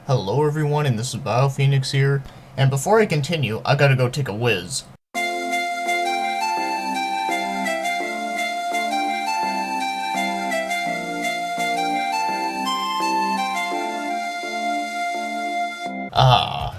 Hello everyone, and this is BioPhoenix here, and before I continue, I gotta go take a whiz.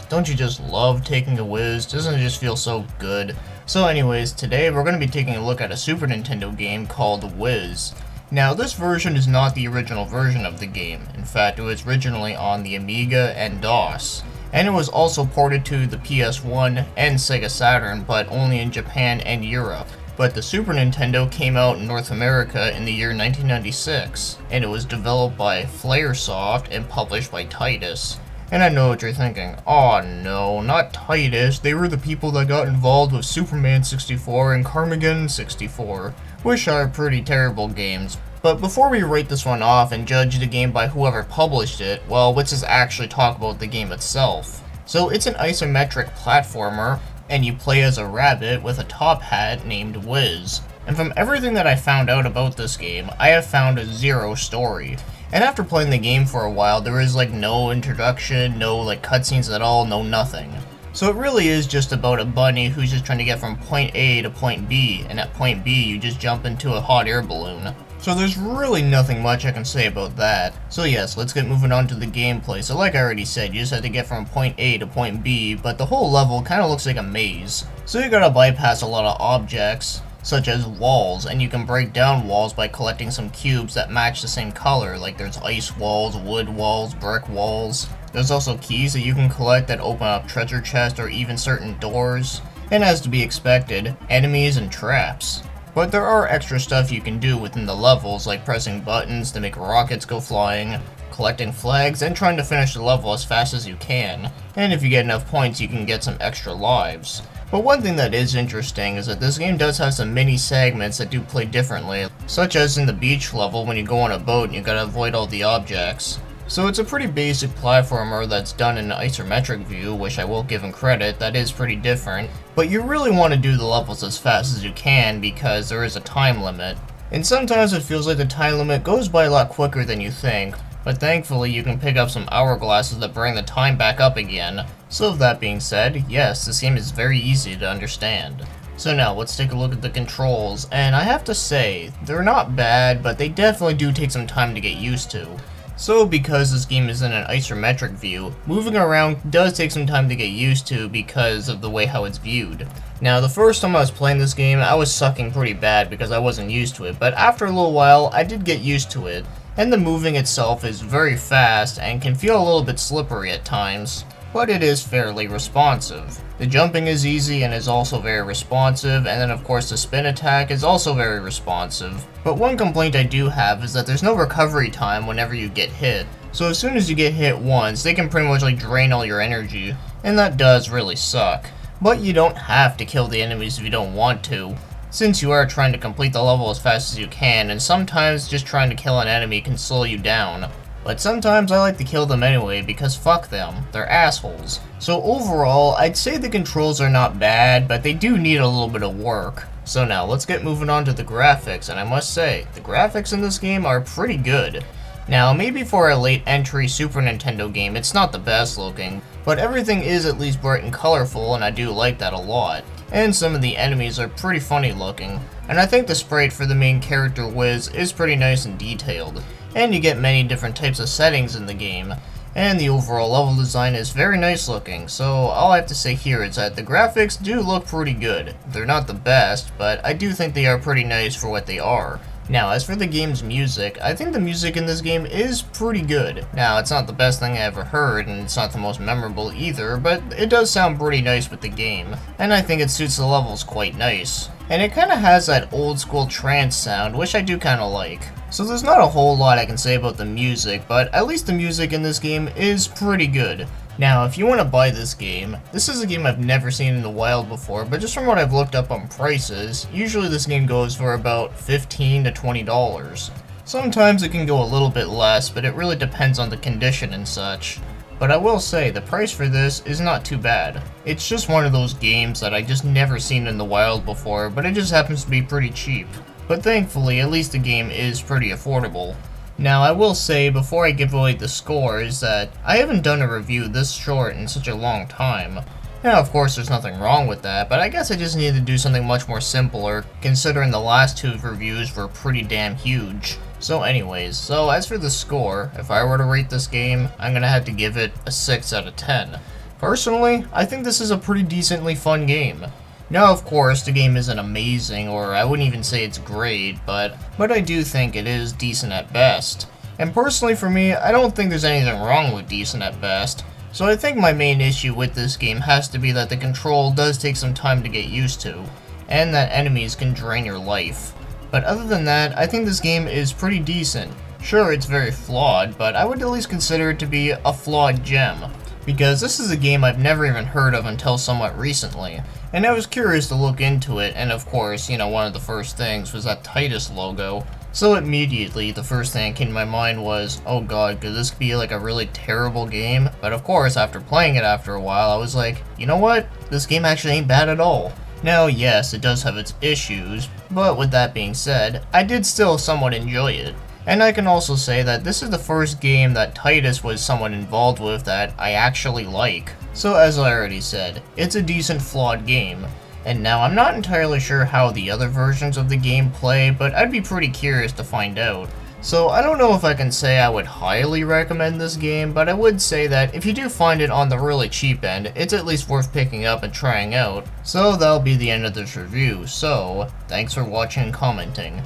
Don't you just love taking a whiz? Doesn't it just feel so good? So anyways, today we're going to be taking a look at a Super Nintendo game called Whizz. Now this version is not the original version of the game. In fact, it was originally on the Amiga and DOS. And it was also ported to the PS1 and Sega Saturn, but only in Japan and Europe. But the Super Nintendo came out in North America in the year 1996, and it was developed by Flaresoft and published by Titus. And I know what you're thinking, oh no, not Titus, they were the people that got involved with Superman 64 and Carmageddon 64, which are pretty terrible games. But before we rate this one off and judge the game by whoever published it, well, let's just actually talk about the game itself. So it's an isometric platformer, and you play as a rabbit with a top hat named Whizz. And from everything that I found out about this game, I have found zero story. And after playing the game for a while, there is like no introduction, no like cutscenes at all, no nothing. So it really is just about a bunny who's just trying to get from point A to point B, and at point B you just jump into a hot air balloon. So there's really nothing much I can say about that. So yes, let's get moving on to the gameplay. So like I already said, you just have to get from point A to point B, but the whole level kind of looks like a maze. So you gotta bypass a lot of objects, such as walls, and you can break down walls by collecting some cubes that match the same color, like there's ice walls, wood walls, brick walls. There's also keys that you can collect that open up treasure chests or even certain doors, and as to be expected, enemies and traps. But there are extra stuff you can do within the levels, like pressing buttons to make rockets go flying, collecting flags, and trying to finish the level as fast as you can. And if you get enough points, you can get some extra lives. But one thing that is interesting is that this game does have some mini segments that do play differently, such as in the beach level when you go on a boat and you gotta avoid all the objects. So it's a pretty basic platformer that's done in an isometric view, which I will give him credit, that is pretty different. But you really want to do the levels as fast as you can because there is a time limit. And sometimes it feels like the time limit goes by a lot quicker than you think. But thankfully you can pick up some hourglasses that bring the time back up again. So with that being said, yes, this game is very easy to understand. So now let's take a look at the controls, and I have to say, they're not bad, but they definitely do take some time to get used to. So because this game is in an isometric view, moving around does take some time to get used to because of the way how it's viewed. Now the first time I was playing this game, I was sucking pretty bad because I wasn't used to it, but after a little while, I did get used to it. And the moving itself is very fast and can feel a little bit slippery at times, but it is fairly responsive. The jumping is easy and is also very responsive, and then of course the spin attack is also very responsive. But one complaint I do have is that there's no recovery time whenever you get hit. So as soon as you get hit once, they can pretty much like drain all your energy, and that does really suck. But you don't have to kill the enemies if you don't want to, since you are trying to complete the level as fast as you can, and sometimes just trying to kill an enemy can slow you down. But sometimes I like to kill them anyway because fuck them, they're assholes. So overall, I'd say the controls are not bad, but they do need a little bit of work. So now let's get moving on to the graphics, and I must say, the graphics in this game are pretty good. Now maybe for a late entry Super Nintendo game it's not the best looking, but everything is at least bright and colorful, and I do like that a lot. And some of the enemies are pretty funny looking, and I think the sprite for the main character Whizz is pretty nice and detailed. And you get many different types of settings in the game, and the overall level design is very nice looking, so all I have to say here is that the graphics do look pretty good. They're not the best, but I do think they are pretty nice for what they are. Now, as for the game's music, I think the music in this game is pretty good. Now, it's not the best thing I ever heard, and it's not the most memorable either, but it does sound pretty nice with the game, and I think it suits the levels quite nice. And it kinda has that old school trance sound, which I do kinda like. So there's not a whole lot I can say about the music, but at least the music in this game is pretty good. Now, if you want to buy this game, this is a game I've never seen in the wild before, but just from what I've looked up on prices, usually this game goes for about $15 to $20. Sometimes it can go a little bit less, but it really depends on the condition and such. but I will say the price for this is not too bad. It's just one of those games that I just never seen in the wild before, but it just happens to be pretty cheap. But thankfully, at least the game is pretty affordable. Now, I will say before I give away the scores that I haven't done a review this short in such a long time. Now, of course, there's nothing wrong with that, but I guess I just needed to do something much more simpler, considering the last two reviews were pretty damn huge. So anyways, as for the score, if I were to rate this game, I'm gonna have to give it a 6 out of 10. Personally, I think this is a pretty decently fun game. Now, of course, the game isn't amazing, or I wouldn't even say it's great, but I do think it is decent at best. And personally for me, I don't think there's anything wrong with decent at best. So I think my main issue with this game has to be that the control does take some time to get used to, and that enemies can drain your life. But other than that, I think this game is pretty decent. Sure, it's very flawed, but I would at least consider it to be a flawed gem, because this is a game I've never even heard of until somewhat recently, and I was curious to look into it, and of course, one of the first things was that Titus logo. So immediately, the first thing that came to my mind was, oh god, could this be like a really terrible game? But of course, after playing it after a while, I was like, you know what? This game actually ain't bad at all. Now, yes, it does have its issues, but with that being said, I did still somewhat enjoy it. And I can also say that this is the first game that Titus was somewhat involved with that I actually like. So as I already said, it's a decent flawed game. And now I'm not entirely sure how the other versions of the game play, but I'd be pretty curious to find out. So I don't know if I can say I would highly recommend this game, but I would say that if you do find it on the really cheap end, it's at least worth picking up and trying out. So that'll be the end of this review, so thanks for watching and commenting.